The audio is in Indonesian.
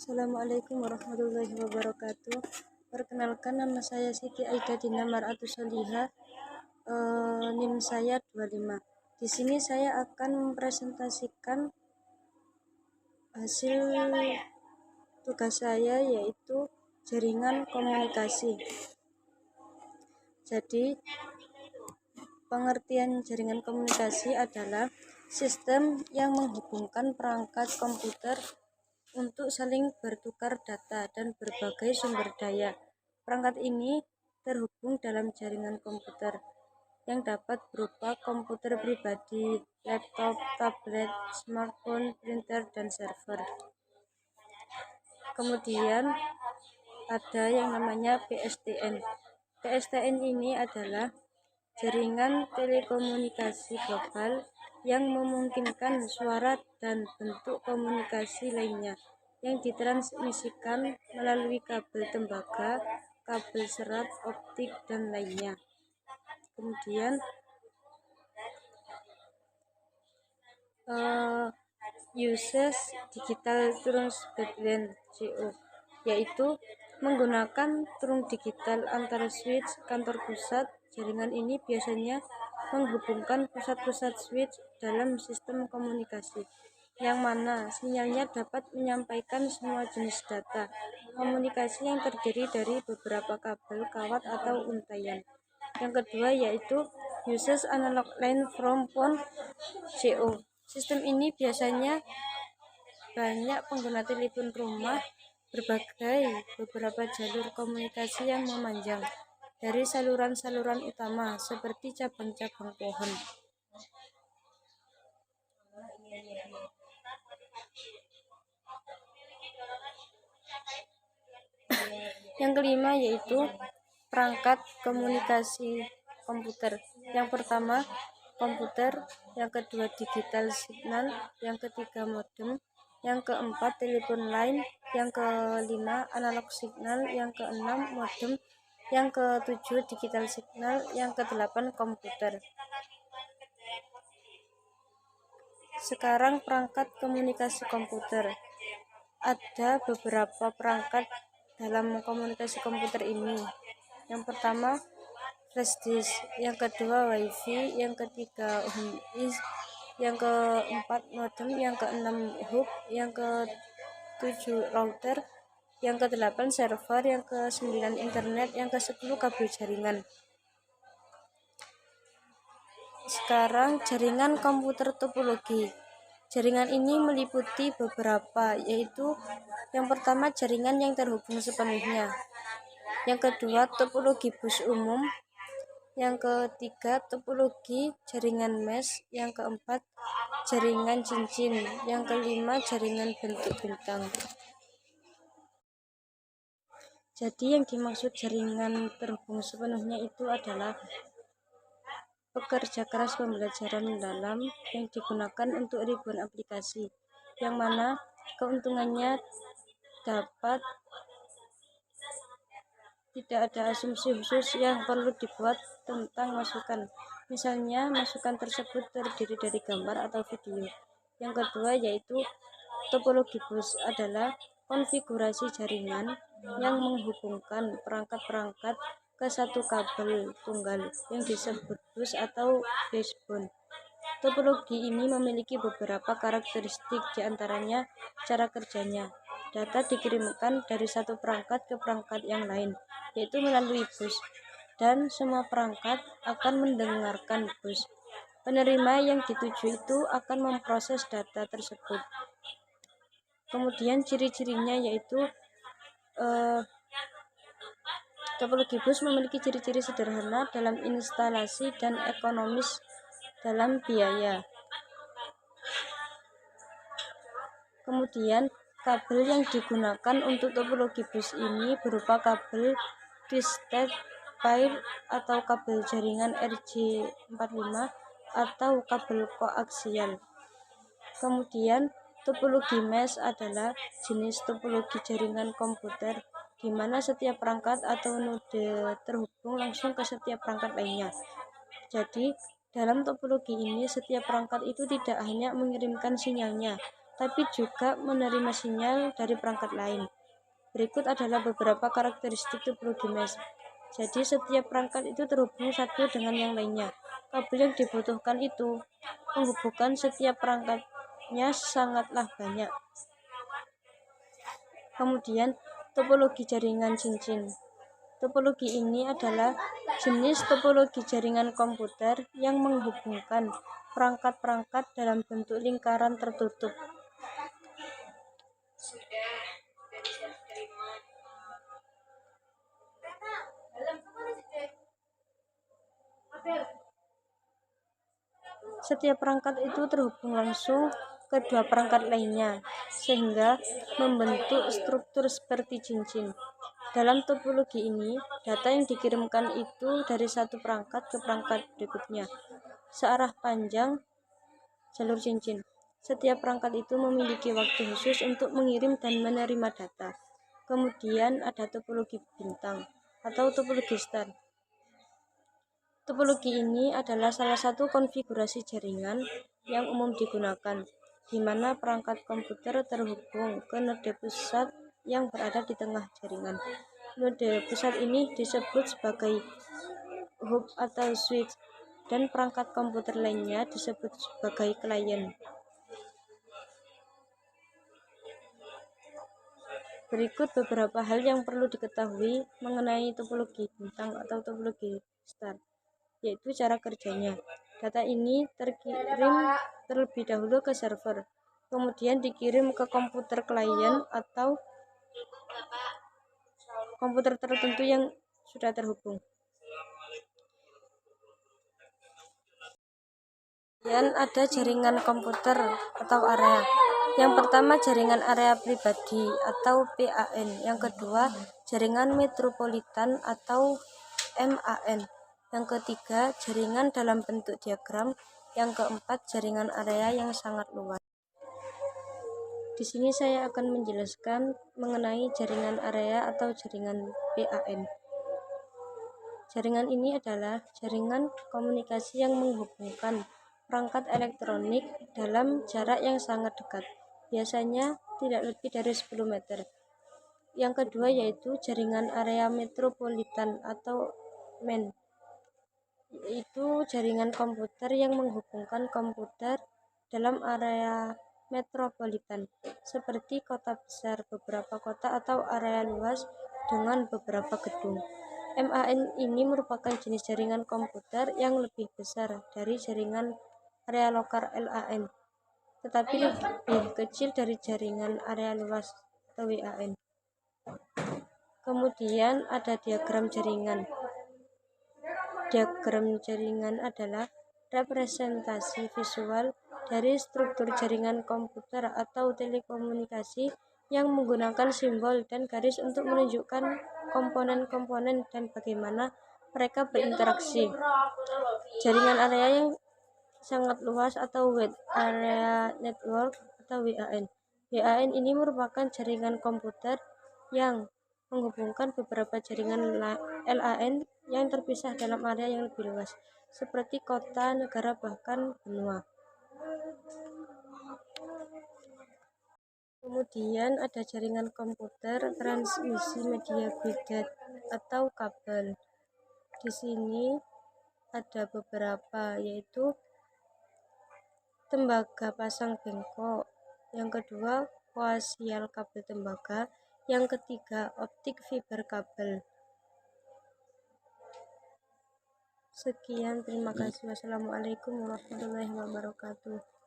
Assalamualaikum warahmatullahi wabarakatuh. Perkenalkan, nama saya Siti Aida Dina Mar'atus Solihah. NIM saya 25. Di sini saya akan mempresentasikan hasil tugas saya, yaitu jaringan komunikasi. Jadi, pengertian jaringan komunikasi adalah sistem yang menghubungkan perangkat komputer untuk saling bertukar data dan berbagai sumber daya. Perangkat ini terhubung dalam jaringan komputer yang dapat berupa komputer pribadi, laptop, tablet, smartphone, printer, dan server. Kemudian ada yang namanya PSTN. PSTN ini adalah jaringan telekomunikasi global yang memungkinkan suara dan bentuk komunikasi lainnya yang ditransmisikan melalui kabel tembaga, kabel serat, optik, dan lainnya. Kemudian uses digital transband CO, yaitu menggunakan turun digital antar switch kantor pusat. Jaringan ini biasanya menghubungkan pusat-pusat switch dalam sistem komunikasi, yang mana sinyalnya dapat menyampaikan semua jenis data komunikasi yang terdiri dari beberapa kabel, kawat, atau untayan. Yang kedua yaitu uses analog line from phone CO. Sistem ini biasanya banyak pengguna telepon rumah beberapa jalur komunikasi yang memanjang dari saluran-saluran utama seperti cabang-cabang pohon. Yang kelima yaitu perangkat komunikasi komputer. Yang pertama komputer, yang kedua digital signal, yang ketiga modem, yang keempat telepon line, yang kelima analog signal, yang keenam modem, yang ketujuh digital signal, yang kedelapan komputer. Sekarang perangkat komunikasi komputer. Ada beberapa perangkat dalam komunikasi komputer ini. Yang pertama flash disk, yang kedua wifi, yang ketiga home is, yang keempat modem, yang keenam hub, yang ketujuh router, yang kedelapan server, yang ke-9 internet, yang ke-10 kabel jaringan. Sekarang jaringan komputer topologi. Jaringan ini meliputi beberapa, yaitu yang pertama jaringan yang terhubung sepenuhnya, yang kedua topologi bus umum, yang ketiga topologi jaringan mesh, yang keempat jaringan cincin, yang kelima jaringan bentuk bintang. Jadi yang dimaksud jaringan terhubung sepenuhnya itu adalah pekerja keras pembelajaran mendalam yang digunakan untuk ribuan aplikasi, yang mana keuntungannya dapat tidak ada asumsi khusus yang perlu dibuat tentang masukan. Misalnya, masukan tersebut terdiri dari gambar atau video. Yang kedua yaitu topologi bus adalah konfigurasi jaringan yang menghubungkan perangkat-perangkat ke satu kabel tunggal yang disebut bus atau backbone. Topologi ini memiliki beberapa karakteristik, diantaranya cara kerjanya. Data dikirimkan dari satu perangkat ke perangkat yang lain, yaitu melalui bus, dan semua perangkat akan mendengarkan bus. Penerima yang dituju itu akan memproses data tersebut. Kemudian ciri-cirinya yaitu topologi bus memiliki ciri-ciri sederhana dalam instalasi dan ekonomis dalam biaya. Kemudian kabel yang digunakan untuk topologi bus ini berupa kabel twisted pair atau kabel jaringan RJ45 atau kabel koaksial. Kemudian topologi mesh adalah jenis topologi jaringan komputer di mana setiap perangkat atau node terhubung langsung ke setiap perangkat lainnya. Jadi, dalam topologi ini setiap perangkat itu tidak hanya mengirimkan sinyalnya, tapi juga menerima sinyal dari perangkat lain. Berikut adalah beberapa karakteristik topologi mesh. Jadi setiap perangkat itu terhubung satu dengan yang lainnya. Kabel yang dibutuhkan itu menghubungkan setiap perangkatnya sangatlah banyak. Kemudian topologi jaringan cincin. Topologi ini adalah jenis topologi jaringan komputer yang menghubungkan perangkat-perangkat dalam bentuk lingkaran tertutup. Setiap perangkat itu terhubung langsung ke dua perangkat lainnya, sehingga membentuk struktur seperti cincin. Dalam topologi ini, data yang dikirimkan itu dari satu perangkat ke perangkat berikutnya, searah panjang jalur cincin. Setiap perangkat itu memiliki waktu khusus untuk mengirim dan menerima data. Kemudian ada topologi bintang atau topologi star. Topologi ini adalah salah satu konfigurasi jaringan yang umum digunakan, di mana perangkat komputer terhubung ke node pusat yang berada di tengah jaringan. Node pusat ini disebut sebagai hub atau switch, dan perangkat komputer lainnya disebut sebagai klien. Berikut beberapa hal yang perlu diketahui mengenai topologi bintang atau topologi star, yaitu cara kerjanya. Data ini terkirim terlebih dahulu ke server, kemudian dikirim ke komputer klien atau komputer tertentu yang sudah terhubung. Kemudian ada jaringan komputer atau area. Yang pertama jaringan area pribadi atau PAN. Yang kedua jaringan metropolitan atau MAN. Yang ketiga jaringan dalam bentuk diagram. Yang keempat jaringan area yang sangat luas. Di sini saya akan menjelaskan mengenai jaringan area atau jaringan PAN. Jaringan ini adalah jaringan komunikasi yang menghubungkan perangkat elektronik dalam jarak yang sangat dekat, biasanya tidak lebih dari 10 meter. Yang kedua yaitu jaringan area metropolitan atau MAN, yaitu jaringan komputer yang menghubungkan komputer dalam area metropolitan, seperti kota besar, beberapa kota, atau area luas dengan beberapa gedung. MAN ini merupakan jenis jaringan komputer yang lebih besar dari jaringan area lokal LAN, tetapi lebih kecil dari jaringan area luas atau WAN. Kemudian ada diagram jaringan. Diagram jaringan adalah representasi visual dari struktur jaringan komputer atau telekomunikasi yang menggunakan simbol dan garis untuk menunjukkan komponen-komponen dan bagaimana mereka berinteraksi. Jaringan area yang sangat luas atau Wide Area Network atau WAN. WAN ini merupakan jaringan komputer yang menghubungkan beberapa jaringan LAN yang terpisah dalam area yang lebih luas, seperti kota, negara, bahkan benua. Kemudian ada jaringan komputer transmisi media bigat atau kabel. Di sini ada beberapa, yaitu tembaga pasang bengkok, yang kedua koaksial kabel tembaga, yang ketiga optik fiber kabel. Sekian, terima kasih. Wassalamualaikum warahmatullahi wabarakatuh.